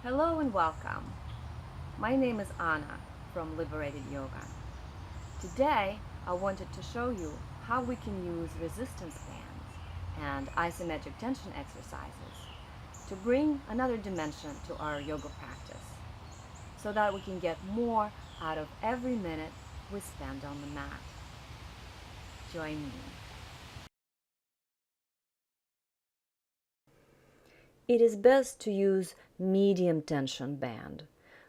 Hello and welcome. My name is Anna from Liberated Yoga. Today I wanted to show you how we can use resistance bands and isometric tension exercises to bring another dimension to our yoga practice so that we can get more out of every minute we spend on the mat. Join me. It is best to use medium tension band,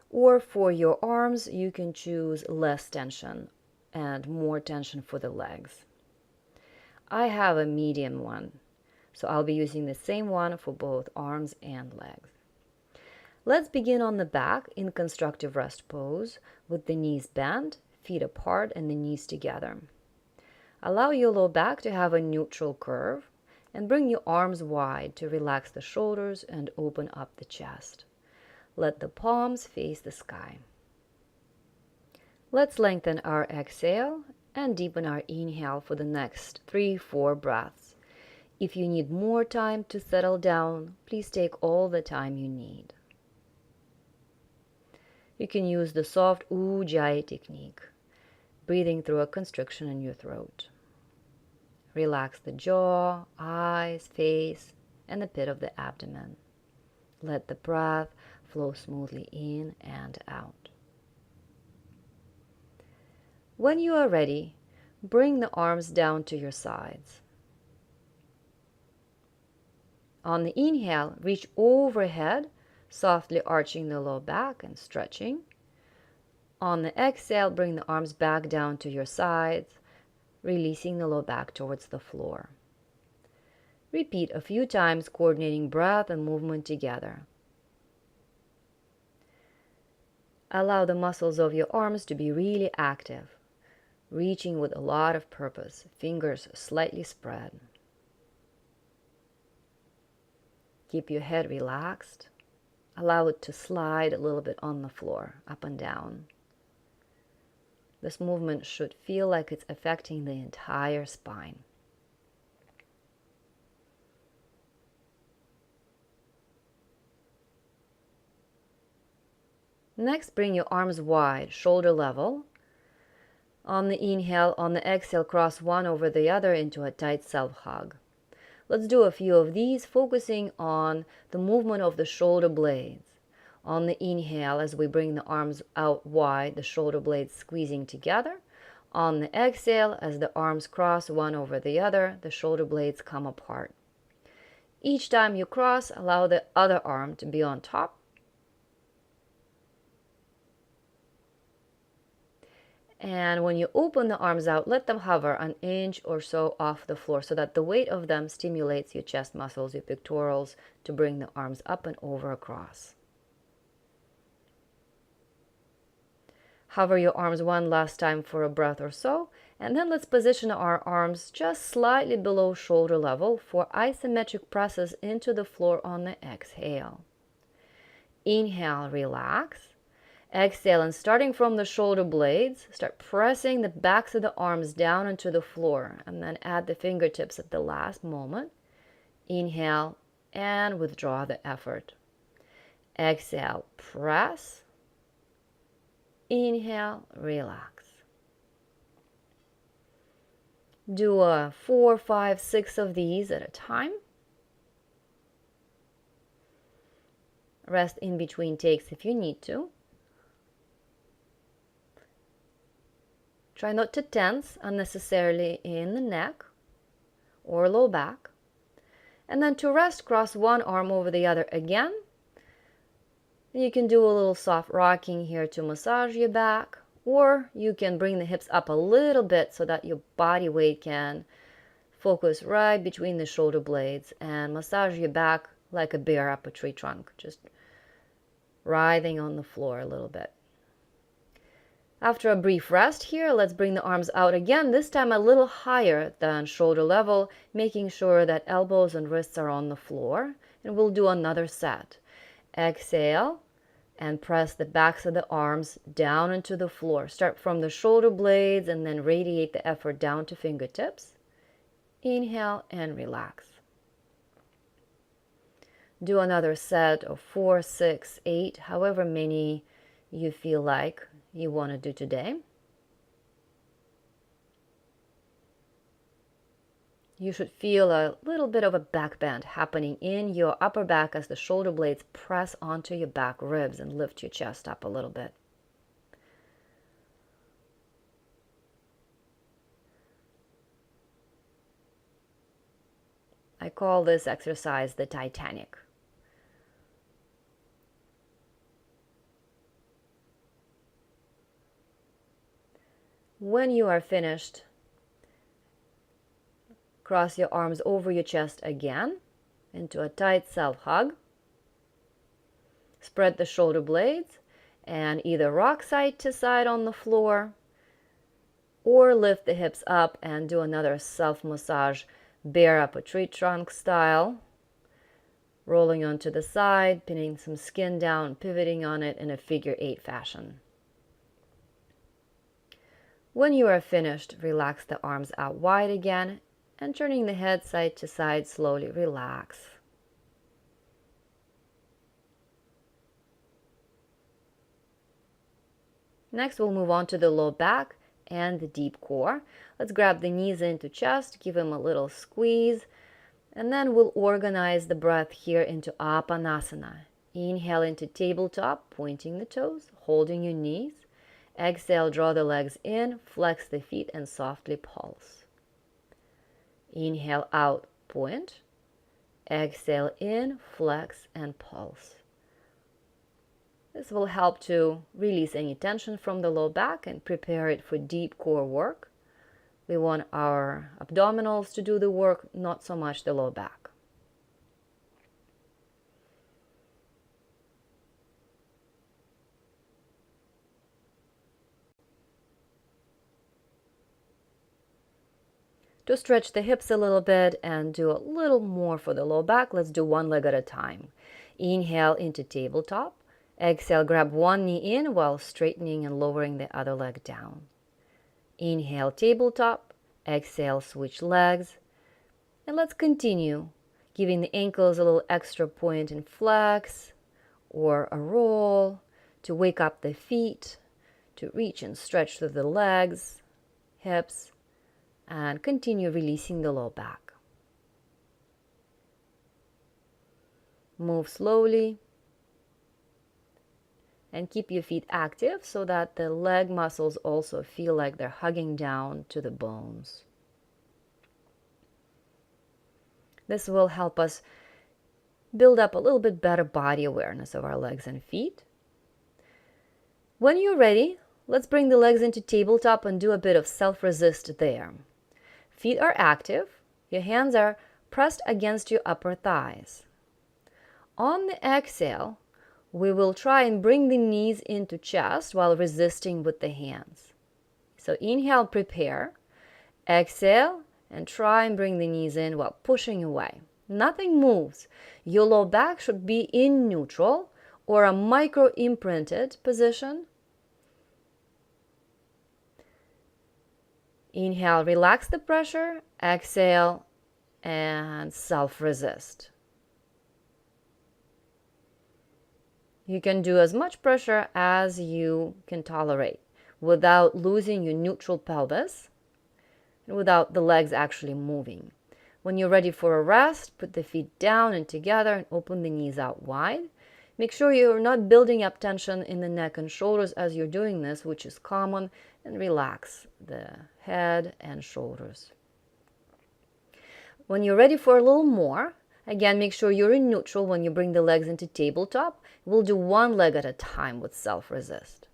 or for your arms you can choose less tension and more tension for the legs. I have a medium one, so I'll be using the same one for both arms and legs. Let's begin on the back in constructive rest pose with the knees bent, feet apart, and the knees together. Allow your low back to have a neutral curve and bring your arms wide to relax the shoulders and open up the chest. Let the palms face the sky. Let's lengthen our exhale and deepen our inhale for the next 3-4 breaths. If you need more time to settle down, please take all the time you need. You can use the soft Ujjayi technique, breathing through a constriction in your throat. Relax the jaw, eyes, face, and the pit of the abdomen. Let the breath flow smoothly in and out. When you are ready, bring the arms down to your sides. On the inhale, reach overhead, softly arching the low back and stretching. On the exhale, bring the arms back down to your sides, releasing the low back towards the floor. Repeat a few times, coordinating breath and movement together. Allow the muscles of your arms to be really active, reaching with a lot of purpose, fingers slightly spread. Keep your head relaxed. Allow it to slide a little bit on the floor, up and down. This movement should feel like it's affecting the entire spine. Next, bring your arms wide, shoulder level. On the inhale, on the exhale, cross one over the other into a tight self-hug. Let's do a few of these, focusing on the movement of the shoulder blades. On the inhale, as we bring the arms out wide, the shoulder blades squeezing together. On the exhale, as the arms cross one over the other, the shoulder blades come apart. Each time you cross, allow the other arm to be on top. And when you open the arms out, let them hover an inch or so off the floor so that the weight of them stimulates your chest muscles, your pectorals, to bring the arms up and over across. Hover your arms one last time for a breath or so, and then let's position our arms just slightly below shoulder level for isometric presses into the floor on the exhale. Inhale, relax. Exhale, and starting from the shoulder blades, start pressing the backs of the arms down into the floor, and then add the fingertips at the last moment. Inhale, and withdraw the effort. Exhale, press. Inhale, relax. Do 4, 5, 6 of these at a time. Rest in between takes if you need to. Try not to tense unnecessarily in the neck or low back. And then to rest, cross one arm over the other again. You can do a little soft rocking here to massage your back, or you can bring the hips up a little bit so that your body weight can focus right between the shoulder blades and massage your back like a bear up a tree trunk, just writhing on the floor a little bit. After a brief rest here, let's bring the arms out again, this time a little higher than shoulder level, making sure that elbows and wrists are on the floor, and we'll do another set. Exhale, and press the backs of the arms down into the floor. Start from the shoulder blades and then radiate the effort down to fingertips. Inhale and relax. Do another set of 4, 6, 8, however many you feel like you want to do today. You should feel a little bit of a back bend happening in your upper back as the shoulder blades press onto your back ribs and lift your chest up a little bit. I call this exercise the Titanic. When you are finished, cross your arms over your chest again into a tight self-hug. Spread the shoulder blades and either rock side to side on the floor or lift the hips up and do another self-massage, bear up a tree trunk style, rolling onto the side, pinning some skin down, pivoting on it in a figure 8 fashion. When you are finished, relax the arms out wide again and turning the head side to side, slowly relax. Next, we'll move on to the low back and the deep core. Let's grab the knees into chest, give them a little squeeze, and then we'll organize the breath here into Apanasana. Inhale into tabletop, pointing the toes, holding your knees. Exhale, draw the legs in, flex the feet, and softly pulse. Inhale out, point. Exhale in, flex, and pulse. This will help to release any tension from the low back and prepare it for deep core work. We want our abdominals to do the work, not so much the low back. To stretch the hips a little bit and do a little more for the low back, let's do one leg at a time. Inhale into tabletop. Exhale, grab one knee in while straightening and lowering the other leg down. Inhale, tabletop. Exhale, switch legs. And let's continue, giving the ankles a little extra point and flex or a roll to wake up the feet, to reach and stretch through the legs, hips, and continue releasing the low back. Move slowly and keep your feet active so that the leg muscles also feel like they're hugging down to the bones. This will help us build up a little bit better body awareness of our legs and feet. When you're ready, let's bring the legs into tabletop and do a bit of self-resist there. Feet are active. Your hands are pressed against your upper thighs. On the exhale, we will try and bring the knees into chest while resisting with the hands. So inhale, prepare. Exhale, and try and bring the knees in while pushing away. Nothing moves. Your low back should be in neutral or a micro-imprinted position. Inhale, relax the pressure. Exhale, and self-resist. You can do as much pressure as you can tolerate without losing your neutral pelvis and without the legs actually moving. When you're ready for a rest, put the feet down and together and open the knees out wide. Make sure you're not building up tension in the neck and shoulders as you're doing this, which is common, and relax the head and shoulders. When you're ready for a little more, again, make sure you're in neutral when you bring the legs into tabletop. We'll do one leg at a time with self-resist.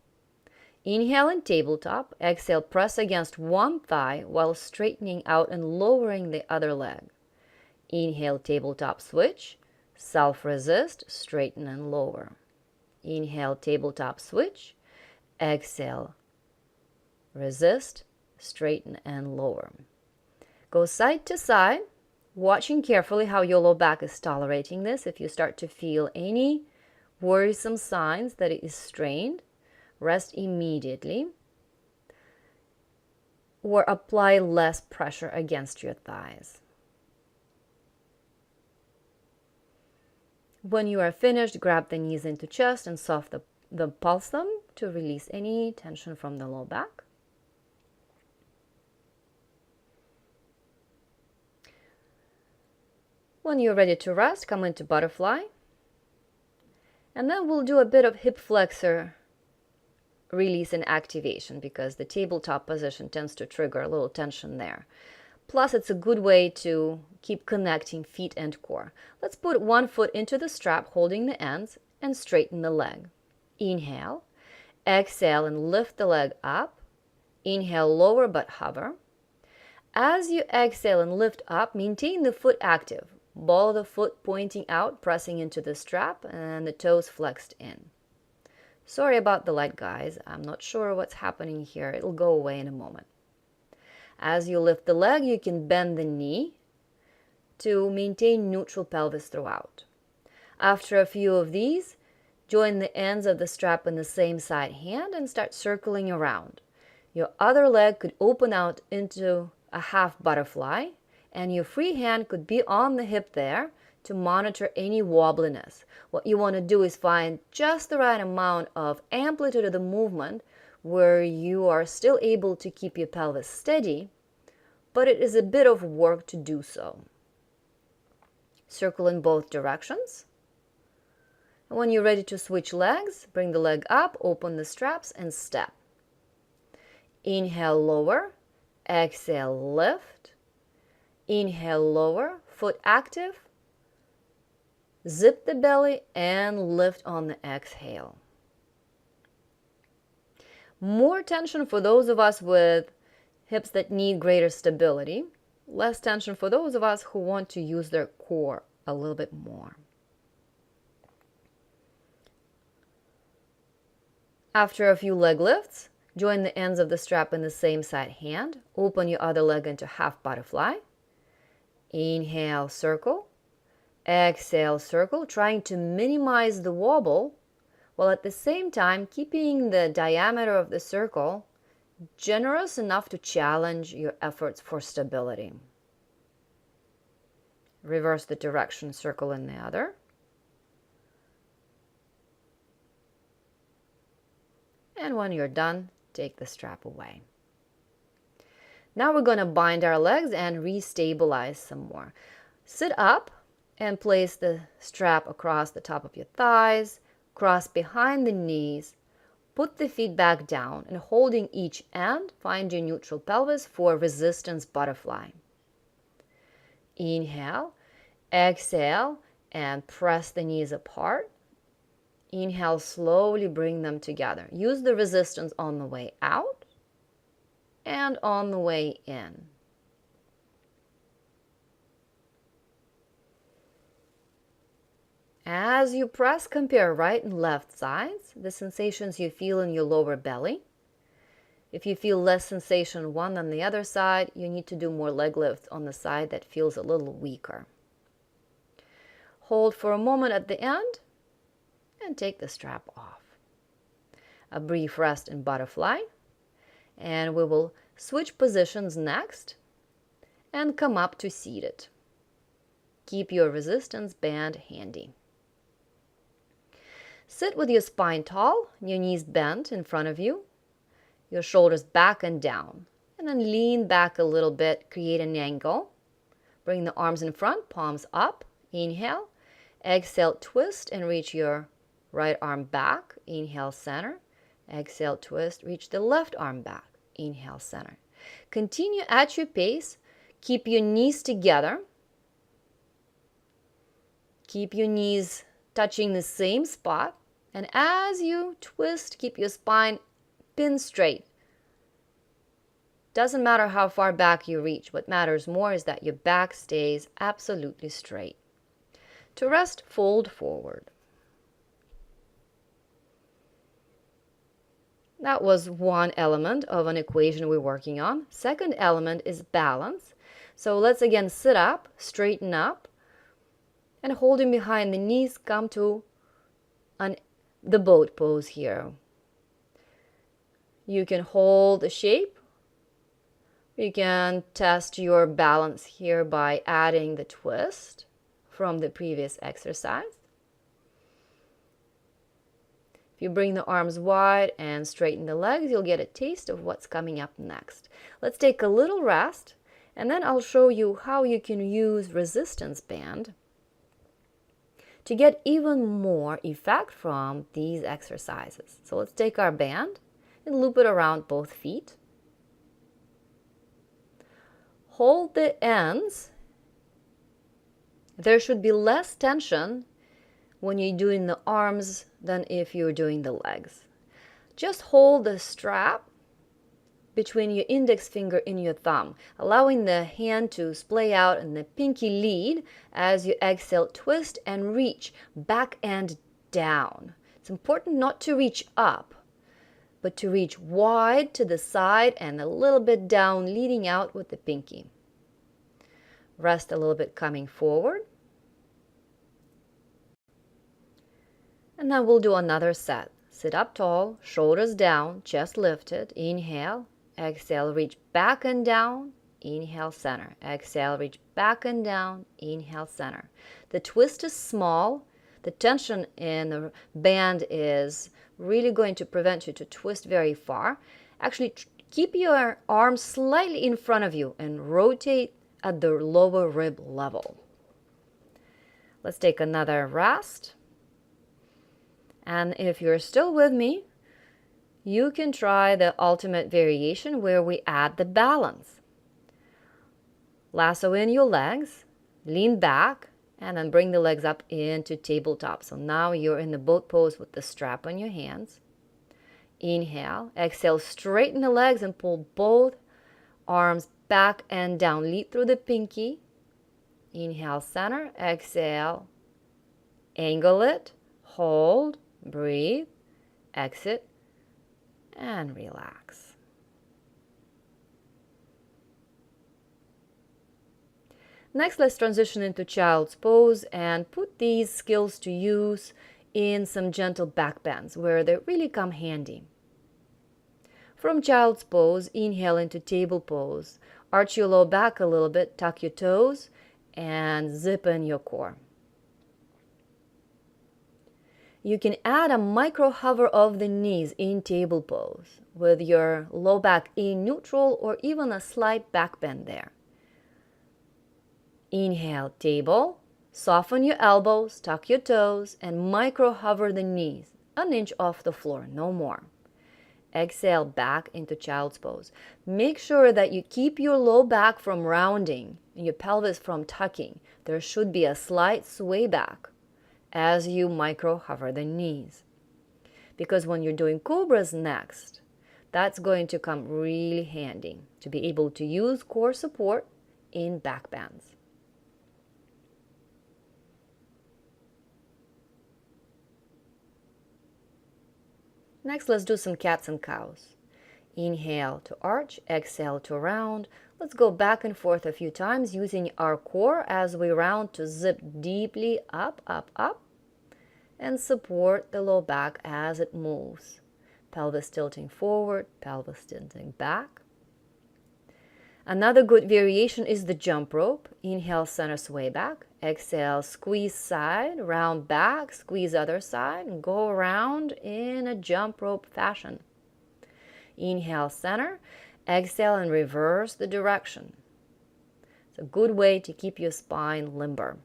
Inhale in tabletop. Exhale, press against one thigh while straightening out and lowering the other leg. Inhale, tabletop switch. Self-resist, straighten and lower. Inhale, tabletop switch. Exhale, resist, straighten and lower. Go side to side, watching carefully how your low back is tolerating this. If you start to feel any worrisome signs that it is strained, rest immediately or apply less pressure against your thighs. When you are finished, grab the knees into chest and soft the pulse them to release any tension from the low back. When you're ready to rest, come into butterfly. And then we'll do a bit of hip flexor release and activation because the tabletop position tends to trigger a little tension there. Plus, it's a good way to keep connecting feet and core. Let's put one foot into the strap, holding the ends, and straighten the leg. Inhale. Exhale and lift the leg up. Inhale, lower but hover. As you exhale and lift up, maintain the foot active. Ball of the foot pointing out, pressing into the strap, and the toes flexed in. Sorry about the light, guys. I'm not sure what's happening here. It'll go away in a moment. As you lift the leg, you can bend the knee to maintain neutral pelvis throughout. After a few of these, join the ends of the strap in the same side hand and start circling around. Your other leg could open out into a half butterfly, and your free hand could be on the hip there to monitor any wobbliness. What you want to do is find just the right amount of amplitude of the movement where you are still able to keep your pelvis steady, but it is a bit of work to do so. Circle in both directions. And when you're ready to switch legs, bring the leg up, open the straps, and step. Inhale, lower. Exhale, lift. Inhale, lower. Foot active. Zip the belly and lift on the exhale. More tension for those of us with hips that need greater stability. Less tension for those of us who want to use their core a little bit more. After a few leg lifts, join the ends of the strap in the same side hand. Open your other leg into half butterfly. Inhale, circle. Exhale, circle, trying to minimize the wobble while at the same time keeping the diameter of the circle generous enough to challenge your efforts for stability. Reverse the direction, circle in the other. And when you're done, take the strap away. Now we're going to bind our legs and restabilize some more. Sit up and place the strap across the top of your thighs, cross behind the knees, put the feet back down, and holding each end, find your neutral pelvis for resistance butterfly. Inhale, exhale, and press the knees apart. Inhale, slowly bring them together. Use the resistance on the way out and on the way in. As you press, compare right and left sides, the sensations you feel in your lower belly. If you feel less sensation one than the other side, you need to do more leg lifts on the side that feels a little weaker. Hold for a moment at the end and take the strap off. A brief rest in butterfly, and we will switch positions next and come up to seated. Keep your resistance band handy. Sit with your spine tall, your knees bent in front of you, your shoulders back and down, and then lean back a little bit, create an angle. Bring the arms in front, palms up, inhale, exhale, twist and reach your right arm back, inhale, center, exhale, twist, reach the left arm back, inhale, center. Continue at your pace, keep your knees together, keep your knees touching the same spot, and as you twist, keep your spine pin straight. Doesn't matter how far back you reach. What matters more is that your back stays absolutely straight. To rest, fold forward. That was one element of an equation we're working on. Second element is balance. So let's again sit up, straighten up, and holding behind the knees, come to the boat pose here. You can hold the shape. You can test your balance here by adding the twist from the previous exercise. If you bring the arms wide and straighten the legs, you'll get a taste of what's coming up next. Let's take a little rest, and then I'll show you how you can use resistance band to get even more effect from these exercises. So let's take our band and loop it around both feet. Hold the ends. There should be less tension when you're doing the arms than if you're doing the legs. Just hold the strap between your index finger and your thumb, allowing the hand to splay out and the pinky lead as you exhale, twist and reach back and down. It's important not to reach up, but to reach wide to the side and a little bit down, leading out with the pinky. Rest a little bit coming forward. And then we'll do another set. Sit up tall, shoulders down, chest lifted. Inhale, exhale, reach back and down. Inhale, center. Exhale, reach back and down. Inhale, center. The twist is small. The tension in the band is really going to prevent you to twist very far. Actually, keep your arms slightly in front of you and rotate at the lower rib level. Let's take another rest. And if you're still with me, you can try the ultimate variation where we add the balance. Lasso in your legs, lean back, and then bring the legs up into tabletop. So now you're in the boat pose with the strap on your hands. Inhale, exhale, straighten the legs and pull both arms back and down. Lead through the pinky. Inhale, center, exhale, angle it, hold, breathe, exit, and relax. Next, let's transition into child's pose and put these skills to use in some gentle back bends where they really come handy. From child's pose, inhale into table pose. Arch your low back a little bit, tuck your toes, and zip in your core. You can add a micro hover of the knees in table pose with your low back in neutral or even a slight back bend there. Inhale, table, soften your elbows, tuck your toes, and micro hover the knees, an inch off the floor, no more. Exhale, back into child's pose. Make sure that you keep your low back from rounding and your pelvis from tucking. There should be a slight sway back as you micro hover the knees. Because when you're doing cobras next, that's going to come really handy to be able to use core support in back bends. Next, let's do some cats and cows. Inhale to arch, exhale to round. Let's go back and forth a few times using our core as we round to zip deeply up, up, up, and support the low back as it moves. Pelvis tilting forward, pelvis tilting back. Another good variation is the jump rope. Inhale, center sway back. Exhale, squeeze side, round back, squeeze other side, and go around in a jump rope fashion. Inhale, center. Exhale and reverse the direction. It's a good way to keep your spine limber.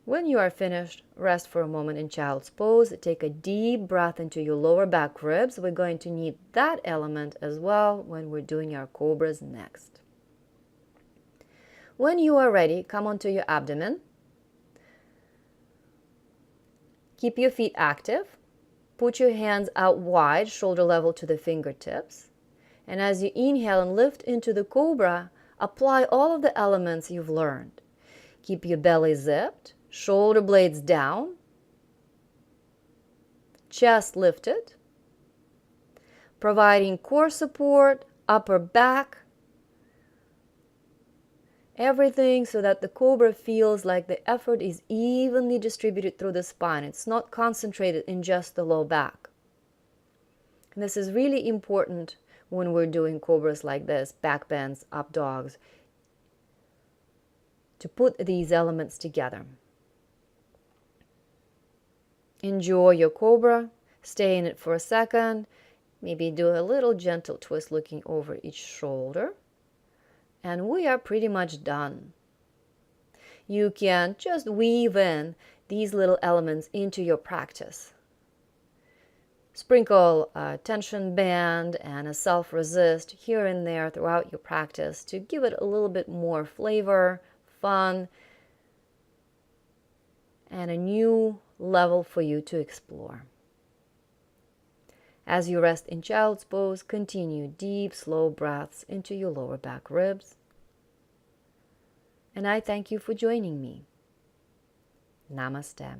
When you are finished, rest for a moment in child's pose. Take a deep breath into your lower back ribs. We're going to need that element as well when we're doing our cobras next. When you are ready, come onto your abdomen. Keep your feet active. Put your hands out wide, shoulder level to the fingertips. And as you inhale and lift into the cobra, apply all of the elements you've learned. Keep your belly zipped. Shoulder blades down, chest lifted, providing core support, upper back, everything so that the cobra feels like the effort is evenly distributed through the spine. It's not concentrated in just the low back. And this is really important when we're doing cobras like this, back bends, up dogs, to put these elements together. Enjoy your Cobra. Stay in it for a second. Maybe do a little gentle twist looking over each shoulder. And we are pretty much done. You can just weave in these little elements into your practice. Sprinkle a tension band and a self-resist here and there throughout your practice to give it a little bit more flavor, fun, and a new level for you to explore. As you rest in child's pose, continue deep, slow breaths into your lower back ribs. And I thank you for joining me. Namaste.